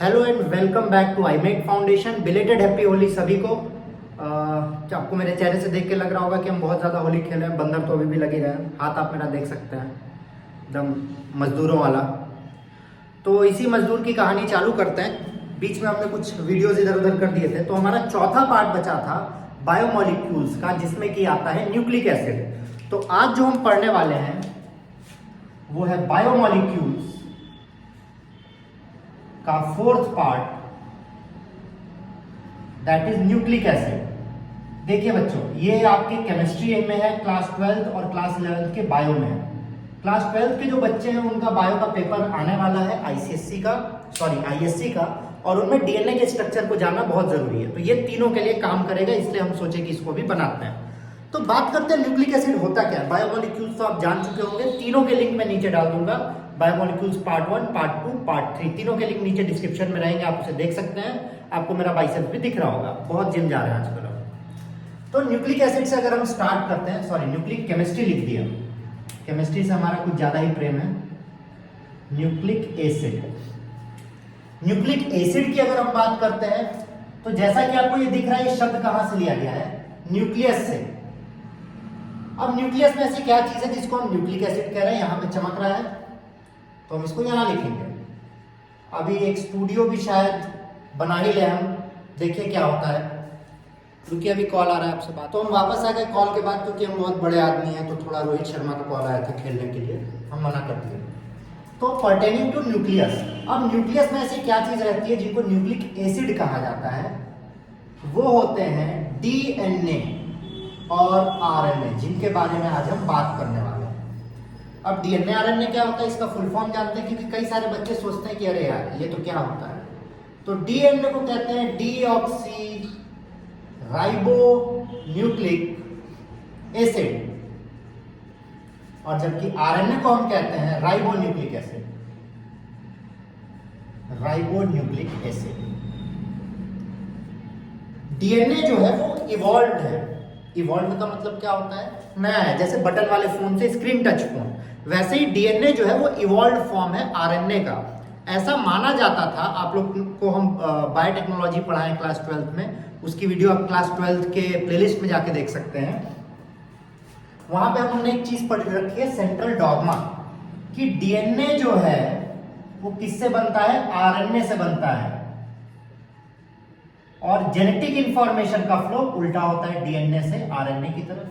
Hello and welcome back to आईमेक foundation. Belated happy Holi सभी को। क्या आपको मेरे चेहरे से देख के लग रहा होगा कि हम बहुत ज़्यादा होली खेले हैं। बंदर तो अभी भी लगे रहे हैं। हाथ आप मेरा देख सकते हैं, एकदम मजदूरों वाला। तो इसी मजदूर की कहानी चालू करते हैं। बीच में हमने कुछ वीडियोस इधर उधर कर दिए थे, तो हमारा चौथा पार्ट बचा था बायोमोलिक्यूल्स का, जिसमें कि आता है न्यूक्लिक एसिड। तो आज जो हम पढ़ने वाले हैं वो है बायोमोलिक्यूल्स का fourth part, that is nucleic acid. देखिए बच्चों, ये आपके केमिस्ट्री में है, क्लास 12 और क्लास 11 के बायो में है। क्लास 12 के जो बच्चे हैं उनका बायो का पेपर आने वाला है आईसीएससी का, आईएससी का, और उनमें डीएनए के स्ट्रक्चर को जानना बहुत जरूरी है। तो ये तीनों के लिए काम करेगा, इसलिए हम सोचे कि इसको भी बनाते हैं। तो बात करते हैं न्यूक्लिक एसिड होता क्या है। बायोमोलिक्यूल्स तो आप जान चुके होंगे, तीनों के लिंक मैं नीचे डाल दूंगा। बायोमोलिक्यूल्स पार्ट 1, पार्ट 2, पार्ट 3, तीनों के लिंक नीचे डिस्क्रिप्शन में रहेंगे, आप उसे देख सकते हैं। आपको मेरा बाइसेप्स भी दिख रहा होगा, बहुत जिम जा रहे हैं आजकल। तो न्यूक्लिक एसिड से अगर हम स्टार्ट करते हैं, न्यूक्लिक केमिस्ट्री लिख दिया, केमिस्ट्री से हमारा कुछ ज्यादा ही प्रेम है। न्यूक्लिक एसिड, न्यूक्लिक एसिड की अगर हम बात करते हैं तो जैसा कि आपको ये दिख रहा है, ये शब्द कहां से लिया गया है? न्यूक्लियस से। अब न्यूक्लियस में ऐसी क्या चीज है जिसको हम न्यूक्लिक एसिड कह रहे हैं? यहां पे चमक रहा है तो हम इसको यहां लिखेंगे। अभी एक स्टूडियो भी शायद बना ही ले हम, देखिए क्या होता है। रुकिए, अभी कॉल आ रहा है आपसे बात। तो हम वापस आ गए कॉल के बाद, क्योंकि हम बहुत बड़े आदमी हैं, तो थोड़ा रोहित शर्मा का कॉल आया था खेलने के लिए, हम मना कर दिए। तो पर्टेनिंग टू न्यूक्लियस, अब न्यूक्लियस में ऐसी क्या चीज रहती है जिनको न्यूक्लिक एसिड कहा जाता है? वो होते हैं डीएनए और आरएनए, जिनके बारे में आज हम बात करने वाले हैं। अब डीएनए आरएनए क्या होता है, इसका फुल फॉर्म जानते हैं? क्योंकि कई सारे बच्चे सोचते हैं कि अरे यार ये तो क्या होता है। तो डीएनए को कहते हैं डीऑक्सी राइबो न्यूक्लिक एसिड, और जबकि आरएनए को हम कहते हैं ribo nucleic acid, ribo nucleic acid. DNA जो है वो इवॉल्व है। इवॉल्व का मतलब क्या होता है? नया है। जैसे बटन वाले फोन से स्क्रीन टच फोन, वैसे ही डीएनए जो है वो इवॉल्व फॉर्म है आरएनए का। ऐसा माना जाता था, आप लोग को हम बायोटेक्नोलॉजी पढ़ाएं क्लास 12 में, उसकी वीडियो आप क्लास 12 के प्लेलिस्ट में जाके देख सकते हैं। वहां पे हमने एक चीज पढ़ रखी है, सेंट्रल डॉगमा, कि डीएनए जो है वो किससे बनता है? आरएनए से बनता है। और जेनेटिक इंफॉर्मेशन का फ्लो उल्टा होता है डीएनए से आरएनए की तरफ।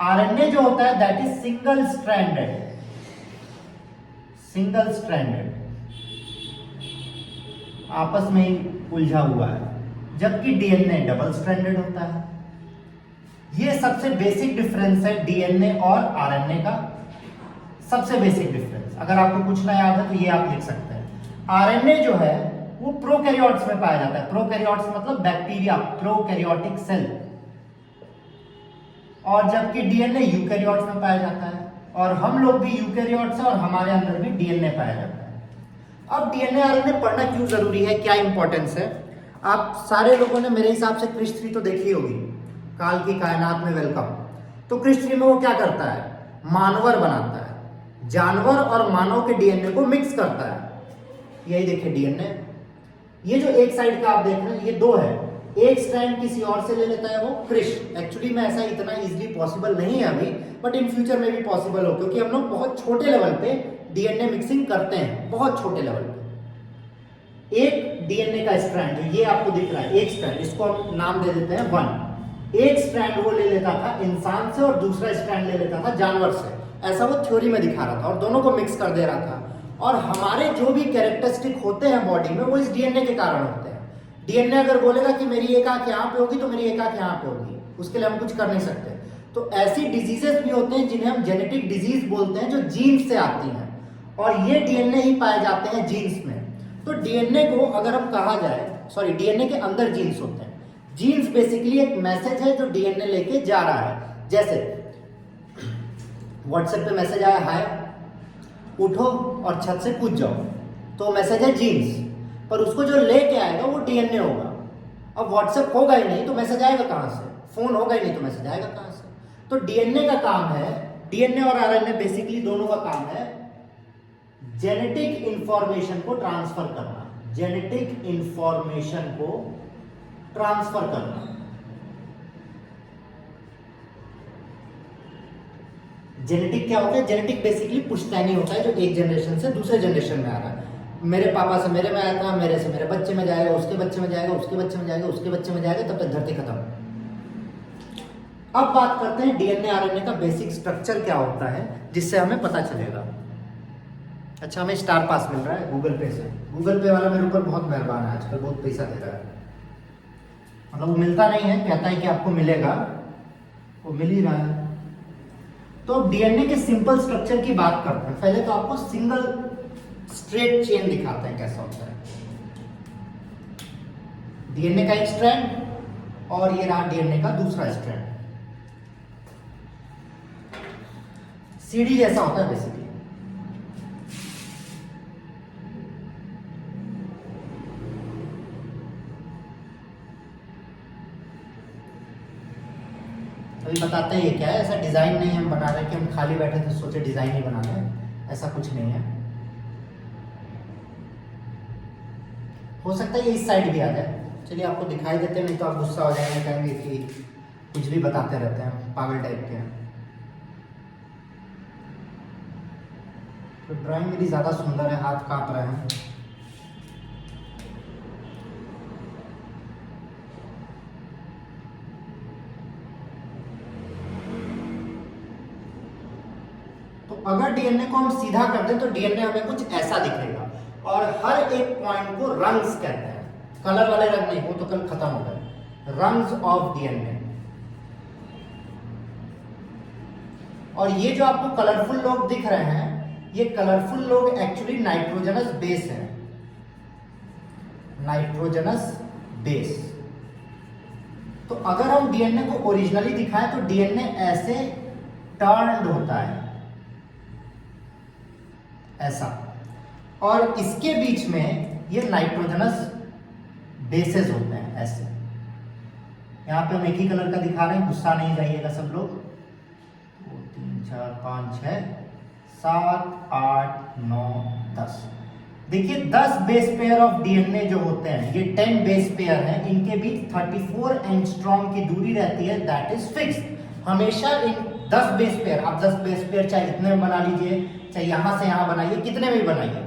आरएनए जो होता है that is single stranded, single stranded, आपस में ही उलझा हुआ है, जबकि डीएनए डबल स्ट्रैंडेड होता है। ये सबसे बेसिक डिफरेंस है डीएनए और आरएनए का, सबसे बेसिक डिफरेंस। अगर आपको कुछ ना याद है तो ये आप लिख सकते हैं। आरएनए जो है वो प्रोकैरियोट्स में पाया जाता है। प्रोकैरियोट्स मतलब बैक्टीरिया, प्रोकैरियोटिक सेल, और जबकि डीएनए यूकैरियोट्स में पाया जाता है। और हम लोग भी यूकैरियोट्स हैं और हमारे अंदर भी डीएनए पाया जाता है। अब डीएनए आरएनए पढ़ना क्यों जरूरी है, क्या इंपॉर्टेंस है? आप सारे लोगों ने मेरे हिसाब से क्रिश 3 तो देखी होगी, काल की कायनात में वेलकम। तो क्रिश 3 में वो क्या करता है? मानवर बनाता है, जानवर और मानव के डीएनए को मिक्स करता है। यही देखिए डीएनए, ये जो एक साइड का आप देख रहे हैं ये दो है, एक स्ट्रैंड किसी और से ले लेता है वो क्रिश। एक्चुअली में ऐसा इतना इजीली पॉसिबल नहीं है अभी, बट इन फ्यूचर में भी पॉसिबल हो, क्योंकि हम लोग बहुत छोटे लेवल पे डीएनए मिक्सिंग करते हैं, बहुत छोटे लेवल पे। एक डीएनए का स्ट्रैंड जो ये आपको दिख रहा है, एक स्ट्रैंड, इसको हम नाम दे देते हैं 1। एक स्ट्रैंड वो ले लेता था इंसान से और दूसरा स्ट्रैंड ले लेता था जानवर से, ऐसा वो थ्योरी में दिखा रहा था, और दोनों को मिक्स कर दे रहा था। और हमारे जो भी कैरेक्टरिस्टिक होते हैं बॉडी में वो इस डीएनए के कारण होते हैं। डीएनए अगर बोलेगा कि मेरी एक आंख यहाँ पे होगी तो मेरी एक आंख यहाँ पे होगी, उसके लिए हम कुछ कर नहीं सकते। तो ऐसी डिजीजेस भी होते हैं जिन्हें हम जेनेटिक डिजीज बोलते हैं, जो जीन्स से आती हैं, और ये डीएनए ही पाए जाते हैं जीन्स में। तो डीएनए को अगर हम कहा जाए, डीएनए के अंदर जीन्स होते हैं। जीन्स बेसिकली एक मैसेज है जो डीएनए लेके जा रहा है। जैसे व्हाट्सएप पे मैसेज आया, हाय, उठो और छत से कूद जाओ, तो मैसेज है जीन्स, पर उसको जो लेके आएगा वो डीएनए होगा। अब व्हाट्सएप होगा ही नहीं तो मैसेज आएगा कहां से? फोन होगा ही नहीं तो मैसेज आएगा कहां से? तो डीएनए का काम है, डीएनए और आरएनए बेसिकली दोनों का काम है जेनेटिक इंफॉर्मेशन को ट्रांसफर करना। जेनेटिक इंफॉर्मेशन को ट्रांसफर करना। जेनेटिक क्या होता है? जेनेटिक बेसिकली पुश्तैनी होता है, जो एक जनरेशन से दूसरे जनरेशन में आ रहा है। मेरे पापा से मेरे में आया था, मेरे से मेरे बच्चे में जाएगा, उसके बच्चे में जाएगा, उसके बच्चे में जाएगा, उसके बच्चे में जाएगा, तब तक धरती खत्म। अब बात करते हैं डीएनए आरएनए का बेसिक स्ट्रक्चर क्या होता है, जिससे हमें पता चलेगा। अच्छा, हमें स्टार पास मिल रहा है गूगल पे से। गूगल पे वाला मेरे ऊपर बहुत मेहरबान है, आजकल बहुत पैसा दे रहा है। मतलब वो मिलता नहीं है, कहता है कि आपको मिलेगा, वो मिल ही रहा है। तो डीएनए के सिंपल स्ट्रक्चर की बात करते हैं। पहले तो आपको सिंगल स्ट्रेट चेन दिखाते हैं कैसा होता है। डीएनए का एक स्ट्रैंड और ये रहा डीएनए का दूसरा स्ट्रैंड। सीढ़ी जैसा होता है बेसिकली। अभी बताते हैं ये क्या है। ऐसा डिजाइन नहीं हम बना रहे कि हम खाली बैठे थे सोचे डिजाइन ही बना रहे, ऐसा कुछ नहीं है। हो सकता है ये इस साइड भी आ जाए। चलिए आपको दिखाई देते हैं, नहीं तो आप गुस्सा हो जाएंगे, कहेंगे कि कुछ भी बताते रहते हैं, पागल टाइप के। तो ड्राइंग मेरी ज़्यादा सुंदर है, हाथ कांप रहे हैं। तो अगर डीएनए को हम सीधा कर दें तो डीएनए हमें कुछ ऐसा दिखेगा, और हर एक पॉइंट को रंग्स कहते हैं। कलर वाले रंग नहीं, वो तो कल खत्म हो गए। Rungs of DNA. और ये जो आपको कलरफुल लोग दिख रहे हैं, ये कलरफुल लोग एक्चुअली नाइट्रोजनस बेस है। Nitrogenous base. तो अगर हम डीएनए को ओरिजिनली दिखाएं तो डीएनए ऐसे टर्न्ड होता है, ऐसा। और इसके बीच में ये नाइट्रोजनस बेसेस होते हैं, ऐसे। यहां पे हम एक ही कलर का दिखा रहे हैं, गुस्सा नहीं जाइएगा सब लोग। 2 3 4 5 6 7 8 9 10। देखिए 10 बेस पेयर ऑफ डीएनए जो होते हैं, ये 10 बेस पेयर हैं, इनके बीच 34 एंगस्ट्रॉम की दूरी रहती है, दैट इज फिक्स्ड। हमेशा इन 10 बेस पेयर, आप 10 बेस पेयर चाहे इतने में बना लीजिए, चाहे यहां से यहां बनाइए, कितने में बनाइए,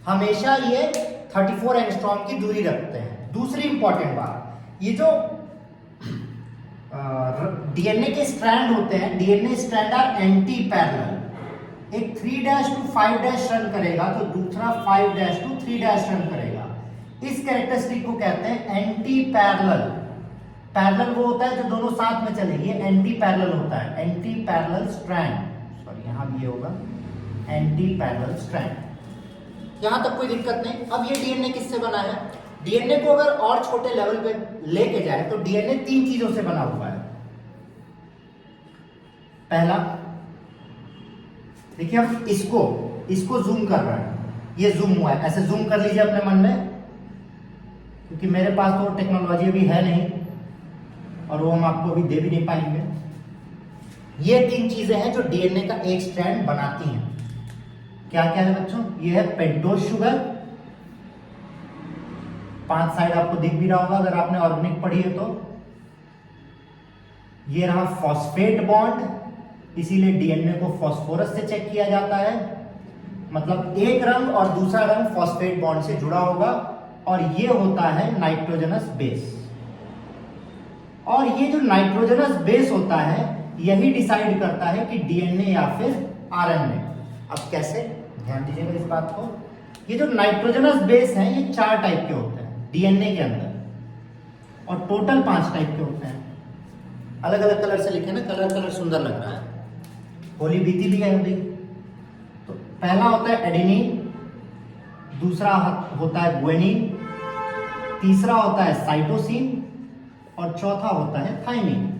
हमेशा ये 34 एंगस्ट्रॉम की दूरी रखते हैं। दूसरी इंपॉर्टेंट बात, ये जो डीएनए के स्ट्रैंड होते हैं, DNA strand are anti parallel. एक 3' to 5' रन करेगा तो दूसरा 5' to 3' रन करेगा। इस कैरेक्टरिस्टिक को कहते हैं एंटी पैरेलल। पैरेलल वो होता है जो दोनों साथ में चले, ये एंटी पैरेलल होता है, एंटी पैरेलल स्ट्रैंड। सॉरी, यहां भी ये होगा एंटी पैरेलल स्ट्रैंड। यहां तक कोई दिक्कत नहीं। अब ये डीएनए किससे बना है? डीएनए को अगर और छोटे लेवल पे लेके जाए तो डीएनए 3 चीजों से बना हुआ है। पहला, देखिए हम इसको जूम कर रहे हैं, ये जूम हुआ है, ऐसे जूम कर लीजिए अपने मन में, क्योंकि मेरे पास तो टेक्नोलॉजी अभी है नहीं और वो हम आपको अभी दे भी नहीं पाएंगे। ये 3 चीजें हैं जो डीएनए का एक स्ट्रैंड बनाती हैं। क्या क्या है बच्चों? ये है पेंटोज शुगर, 5 साइड आपको दिख भी रहा होगा अगर आपने ऑर्गेनिक पढ़ी है तो। ये रहा फॉस्फेट बॉन्ड, इसीलिए डीएनए को फास्फोरस से चेक किया जाता है, मतलब एक रंग और दूसरा रंग फॉस्फेट बॉन्ड से जुड़ा होगा। और ये होता है नाइट्रोजनस बेस। और ये जो नाइट्रोजनस बेस होता है यही डिसाइड करता है कि डीएनए या फिर आरएनए। अब कैसे, ध्यान दीजिएगा इस बात को। ये जो नाइट्रोजनस बेस हैं ये 4 टाइप के होते हैं डीएनए के अंदर, और टोटल 5 टाइप के होते हैं। अलग अलग कलर से लिखे ना, कलर सुंदर लग रहा है, होली बीती भी है अभी। तो पहला होता है एडेनिन, दूसरा होता है ग्वानिन, तीसरा होता है साइटोसिन और चौथा होता है थाइमिन।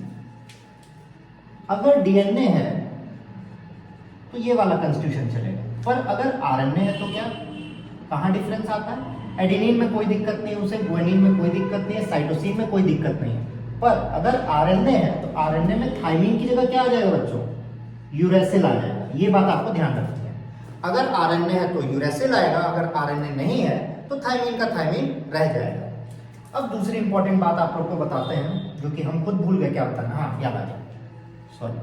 अगर डीएनए है तो ये वाला कंस्टिट्यूशन चलेगा, पर अगर आरएनए है तो क्या, कहां डिफरेंस आता है? एडेनिन में कोई दिक्कत नहीं है उसे, ग्वानिन में कोई दिक्कत नहीं है, साइटोसिन में कोई दिक्कत नहीं है। पर अगर आरएनए है तो आरएनए में थाइमिन की जगह क्या आ जाएगा बच्चों? यूरेसिल आ जाएगा। ये बात आपको ध्यान रखनी है। अगर आरएनए है तो यूरेसिल आएगा, अगर आरएनए नहीं है तो थायमीन का थायमीन रह जाएगा। अब दूसरी इंपॉर्टेंट बात आप लोग को बताते हैं जो कि हम खुद भूल गए, क्या बताना, हाँ याद आ गया, सॉरी।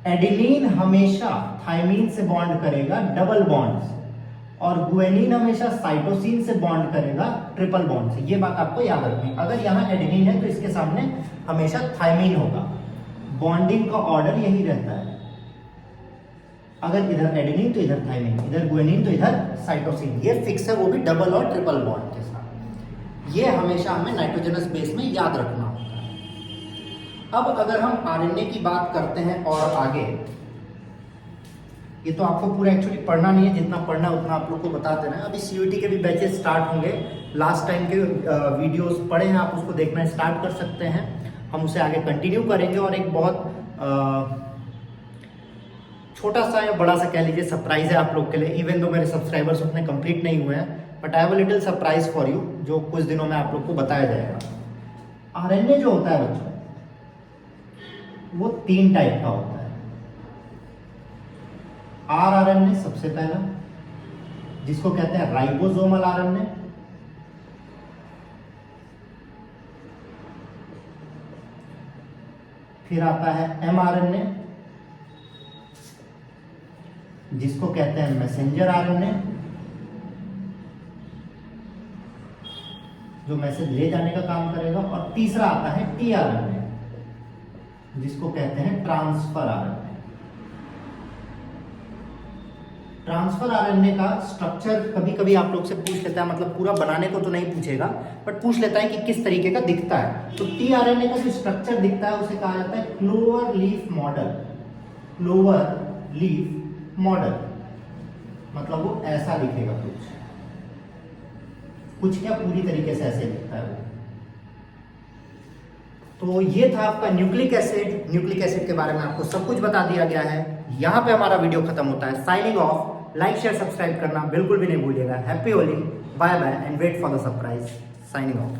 एडेनिन हमेशा थायमीन से बॉन्ड करेगा डबल बॉन्ड से, और गुएनिन हमेशा साइटोसिन से बॉन्ड करेगा ट्रिपल बॉन्ड से। ये बात आपको याद रखनी है। अगर यहाँ एडेनिन है तो इसके सामने हमेशा थायमीन होगा। बॉन्डिंग का ऑर्डर यही रहता है, अगर इधर एडेनिन तो इधर थायमीन, इधर गुएनिन तो इधर साइटोसिन। ये फिक्स है, वो भी डबल और ट्रिपल बॉन्ड के साथ। ये हमेशा हमें नाइट्रोजनस बेस में याद रखना होता है। अब अगर हम आरएनए की बात करते हैं और आगे, ये तो आपको पूरा एक्चुअली पढ़ना नहीं है, जितना पढ़ना उतना आप लोग को बता देना है। अभी सीयूटी के भी बैचेस स्टार्ट होंगे, लास्ट टाइम के वीडियोस पढ़े हैं, आप उसको देखना स्टार्ट कर सकते हैं। हम उसे आगे कंटिन्यू करेंगे और एक बहुत छोटा सा या बड़ा सा कह लीजिए सरप्राइज है आप लोग के लिए। इवन दो मेरे सब्सक्राइबर्स उतने कंप्लीट नहीं हुए हैं, but I have a little surprise for you, जो कुछ दिनों में आप लोग को बताया जाएगा। आरएनए जो होता है बच्चों, वो 3 टाइप का होता है। आरएनए सबसे पहला, जिसको कहते हैं राइबोसोमल आरएनए। फिर आता है एमआरएनए, जिसको कहते हैं मैसेंजर आरएनए, जो मैसेज ले जाने का काम करेगा। और तीसरा आता है टीआरएनए, जिसको कहते हैं ट्रांसफर आरएनए। ट्रांसफर आरएनए का स्ट्रक्चर कभी कभी आप लोग से पूछ लेता है, मतलब पूरा बनाने को तो नहीं पूछेगा, बट पूछ लेता है कि किस तरीके का दिखता है। तो टीआरएनए का जो स्ट्रक्चर दिखता है उसे कहा जाता है clover leaf model. Clover leaf model मतलब वो ऐसा दिखेगा, कुछ क्या पूरी तरीके से ऐसे दिखता है वो। तो ये था आपका न्यूक्लिक एसिड। न्यूक्लिक एसिड के बारे में आपको सब कुछ बता दिया गया है। यहाँ पे हमारा वीडियो खत्म होता है। Signing off. Like share subscribe करना बिल्कुल भी नहीं भूलिएगा। Happy Holi, bye bye and wait for the surprise. Signing of.